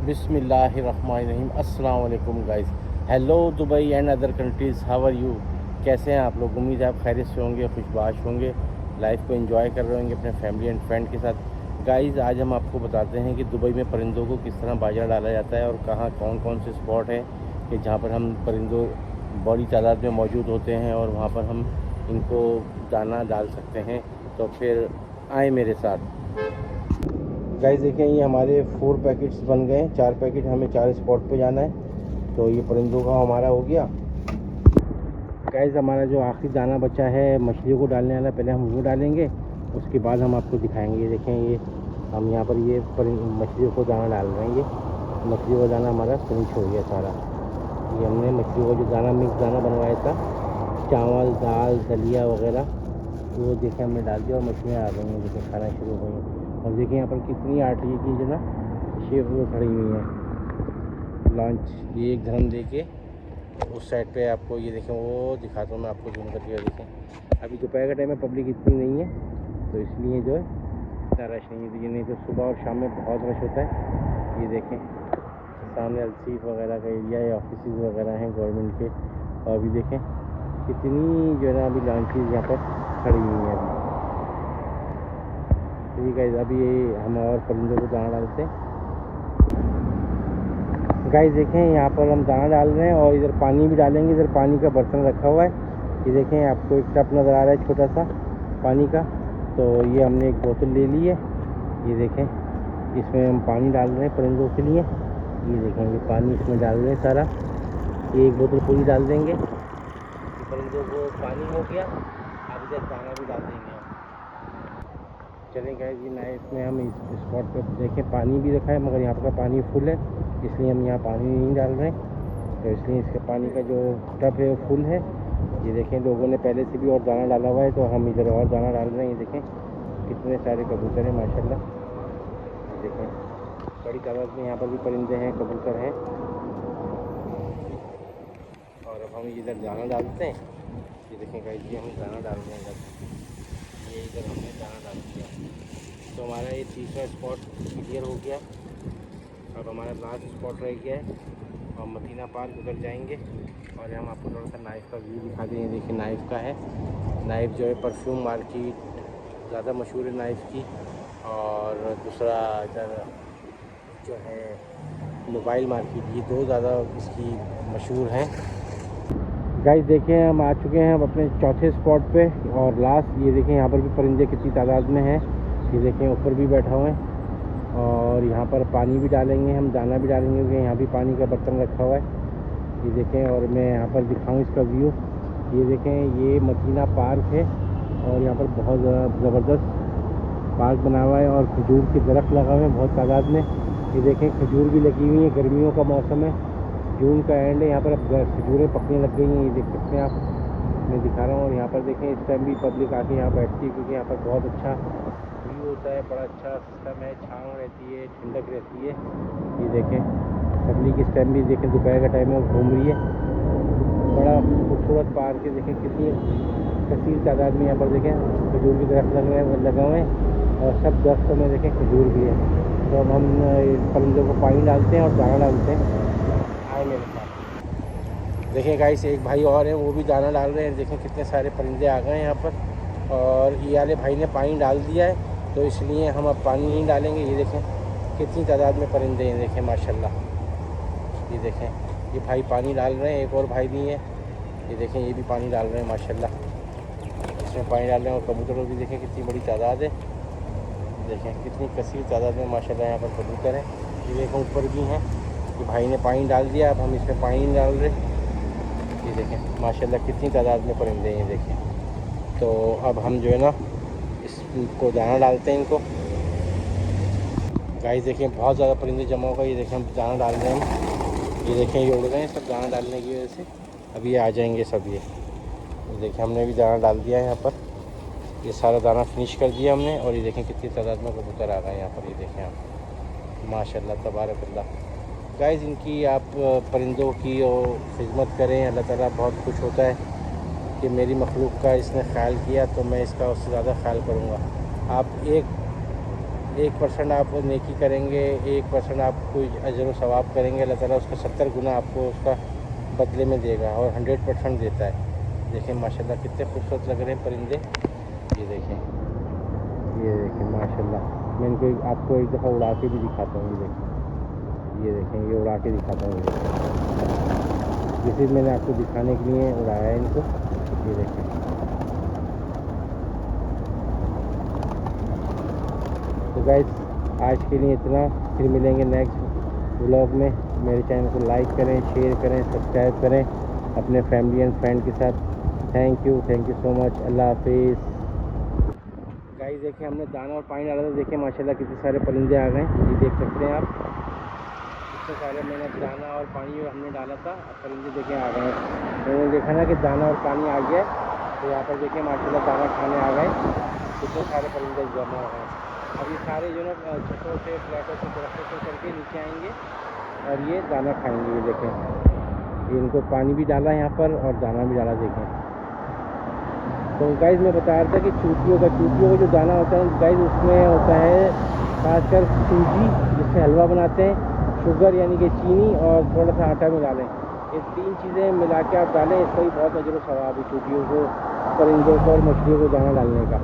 बिस्मिल्लाहिर्रहमानिर्रहीम। अस्सलाम वालेकुम guys. Hello Dubai and other countries, how are you? कैसे हैं आप लोग? उम्मीद है आप खैरियत से होंगे, खुशबाश होंगे, लाइफ को एंजॉय कर रहे होंगे अपने फैमिली एंड फ्रेंड के साथ। गाइस, आज हम आपको बताते हैं कि दुबई में परिंदों को किस तरह बाजार डाला जाता है और कहाँ कौन कौन से स्पॉट हैं कि जहाँ पर हम परिंदों बड़ी तादाद में मौजूद होते हैं और वहाँ पर हम इनको दाना डाल सकते हैं। तो फिर आए मेरे साथ। गाइस देखें, ये हमारे 4 पैकेट्स बन गए, 4 पैकेट, हमें 4 स्पॉट पे जाना है। तो ये परिंदों का हमारा हो गया। गाइस, हमारा जो आखिरी दाना बचा है मछलियों को डालने वाला, पहले हम वो डालेंगे, उसके बाद हम आपको दिखाएंगे। ये देखें, ये हम यहाँ पर ये मछलियों को दाना डाल रहे हैं। ये मछलियों का दाना हमारा फिनिश हो गया सारा। ये हमने मछलियों का जो दाना, मिक्स दाना बनवाया था, चावल, दाल, दलिया वगैरह, वो देखें हमने डाल दिया और मछलियाँ आ गई हैं, देखें खाना शुरू हो गई हैं। और देखिए यहाँ पर कितनी आटे की जो ना शेप वो खड़ी हुई है लॉन्च। ये एक धर्म दे के उस साइड पे आपको ये देखें, वो दिखाता हूँ मैं आपको जूम करके। देखें अभी दोपहर का टाइम है, पब्लिक इतनी नहीं है, तो इसलिए जो है इतना रश नहीं है। नहीं तो सुबह और शाम में बहुत रश होता है। ये देखें सामने अलसीफ वगैरह का एरिया है, ऑफिस वगैरह हैं गवर्नमेंट के। और अभी देखें कितनी जो है ना अभी लॉन्चेज यहाँ पर खड़ी हुई हैं अभी। ठीक है, अभी हम और परिंदों को दाना डालते हैं। गाइस देखें, यहाँ पर हम दाना डाल रहे हैं और इधर पानी भी डालेंगे। इधर पानी का बर्तन रखा हुआ है। ये देखें, आपको एक टप नज़र आ रहा है छोटा सा पानी का, तो ये हमने एक बोतल ले ली है। ये देखें, इसमें हम पानी डाल रहे हैं परिंदों के लिए। ये देखें, ये पानी इसमें डाल रहे हैं सारा। ये एक बोतल पूरी डाल देंगे। परिंदों को पानी हो गया, अब इधर दाना भी डाल देंगे हम। चलें गाइस, ये नाइफ में हम इस स्पॉट पर देखें पानी भी रखा है, मगर यहाँ पर पानी फुल है, इसलिए हम यहाँ पानी नहीं डाल रहे हैं। तो इसलिए इसके पानी का जो टब है वो फुल है। ये देखें, लोगों ने पहले से भी और दाना डाला हुआ है, तो हम इधर और दाना डाल रहे हैं। ये देखें कितने सारे कबूतर हैं माशाल्लाह। ये देखें बड़ी तादाद में यहाँ पर भी परिंदे हैं, कबूतर हैं। और अब हम इधर दाना डालते हैं। ये देखें गाइस, ये हम दाना डाल रहे हैं इधर। ये इधर हमने दाना डाल दिया। तो हमारा ये तीसरा स्पॉट क्लियर हो गया। अब हमारा लास्ट स्पॉट रह गया है और मदीना पार्क उधर जाएंगे। और हम आपको थोड़ा सा नाइफ़ का व्यू दिखा देंगे। देखिए नाइफ़ का है, नाइफ़ जो है परफ्यूम मार्केट ज़्यादा मशहूर है नाइफ़ की। और दूसरा इधर जो है मोबाइल मार्केट, ये दो ज़्यादा इसकी मशहूर हैं। गाइस देखें, हम आ चुके हैं अब अपने चौथे स्पॉट पे और लास्ट। ये देखें यहाँ पर भी परिंदे कितनी तादाद में हैं। ये देखें ऊपर भी बैठा हुए हैं। और यहाँ पर पानी भी डालेंगे, हम दाना भी डालेंगे, क्योंकि यहाँ भी पानी का बर्तन रखा हुआ है। ये देखें, और मैं यहाँ पर दिखाऊँ इसका व्यू। ये देखें, ये मदीना पार्क है और यहाँ पर बहुत ज़बरदस्त पार्क बना हुआ है और खजूर के दरख्त लगा हुए हैं बहुत तादाद में। ये देखें खजूर भी लगी हुई है, गर्मियों का मौसम है, जून का एंड है। यहाँ पर अब खजूरें पकने लग गई हैं, ये देख सकते हैं आप, मैं दिखा रहा हूँ। और यहाँ पर देखें इस टाइम भी पब्लिक आके यहाँ बैठती है, क्योंकि यहाँ पर बहुत अच्छा व्यू होता है, बड़ा अच्छा सिस्टम है, छाँव रहती है, ठंडक रहती है। ये देखें पब्लिक इस टाइम भी देखें, दोपहर का टाइम है, घूम रही है। बड़ा खूबसूरत पार्क है। देखें कितनी कसीर तादाद में यहाँ पर देखें खजूर की दरख्त लगा हुए हैं और सब दरख्तों में देखें खजूर भी है। तो अब हम परिंदों को पानी डालते हैं और दाना डालते हैं। आए मेरे साथ। देखें गाइस, एक भाई और हैं, वो भी दाना डाल रहे हैं। देखें कितने सारे परिंदे आ गए हैं यहाँ पर और ये वाले भाई ने पानी डाल दिया है, तो इसलिए हम अब पानी नहीं डालेंगे। ये देखें कितनी तादाद में परिंदे हैं, देखें माशाल्लाह। ये देखें, ये भाई पानी डाल रहे हैं, एक और भाई भी है। ये देखें, ये भी पानी डाल रहे हैं माशाल्लाह, इसमें पानी डाल रहे हैं। और कबूतरों की देखें कितनी बड़ी तादाद है, देखें कितनी कसीर तादाद में माशाल्लाह यहाँ पर कबूतर हैं। ये देखें ऊपर भी हैं। ये भाई ने पानी डाल दिया, अब हम इसमें पानी नहीं डाल रहे। ये देखें माशाल्लाह कितनी तादाद में परिंदे हैं, ये देखें। तो अब हम जो है ना इसको दाना डालते हैं इनको। गाइस देखें बहुत ज़्यादा परिंदे जमा होगा। ये देखें हम दाना डाल रहे हैं। ये देखें ये उड़ गए हैं सब दाना डालने की वजह से, अभी आ जाएंगे सब। ये देखें हमने भी दाना डाल दिया है यहाँ पर, ये सारा दाना फिनिश कर दिया हमने। और ये देखें कितनी तादाद में कबूतर आ गए हैं यहाँ पर। ये देखें आप माशाल्लाह तबारकल्लाह। गाइस इनकी आप परिंदों की खिदमत करें, अल्लाह ताला बहुत खुश होता है कि मेरी मखलूक का इसने ख्याल किया, तो मैं इसका उससे ज़्यादा ख्याल करूँगा। आप 1% आप नेकी करेंगे, 1% आप कोई अजर व सवाब करेंगे, अल्लाह ताला उसका 70 गुना आपको उसका बदले में देगा और 100% देता है। देखें माशाल्लाह कितने खूबसूरत लग रहे हैं परिंदे। ये देखें माशाल्लाह। मैं इनको आपको एक दफ़ा उड़ा के भी दिखाता हूँ। ये देखें ये उड़ा के दिखाता हूँ। जैसे मैंने आपको दिखाने के लिए उड़ाया है इनको। ये देखें तो गाइस आज के लिए इतना, फिर मिलेंगे नेक्स्ट व्लॉग में। मेरे चैनल को लाइक करें, शेयर करें, सब्सक्राइब करें अपने फैमिली एंड फ्रेंड के साथ। Thank you so much. अल्लाह हाफिज़। गाइस देखें हमने दाना और पानी डाला था, देखें माशाल्लाह कितने सारे परिंदे आ गए। ये देख सकते हैं आप, कितने सारे मैंने दाना और पानी हमने डाला था, परिंदे देखें आ गए। मैंने देखा ना कि दाना और पानी आ गया, तो यहाँ पर देखें माशाल्लाह दाना खाने आ गए। कितने सारे परिंदे जमा हो गए। अब ये सारे जो ना छतों से, फ्लैटों से, दरख्तों से करके नीचे आएंगे और ये दाना खाएंगे। ये देखें इनको पानी भी डाला यहाँ पर और दाना भी डाला। देखें तो गाइस मैं बता रहा था कि चूटियों का जो दाना होता है गाइस, उसमें होता है खासकर सूजी जिससे हलवा बनाते हैं, शुगर यानी कि चीनी और थोड़ा सा आटा मिला लें। ये 3 चीज़ें मिला के आप डालें, इसका भी बहुत अजर व सवाब है चूटियों को, परिंदों को और मछलियों को दाना डालने का।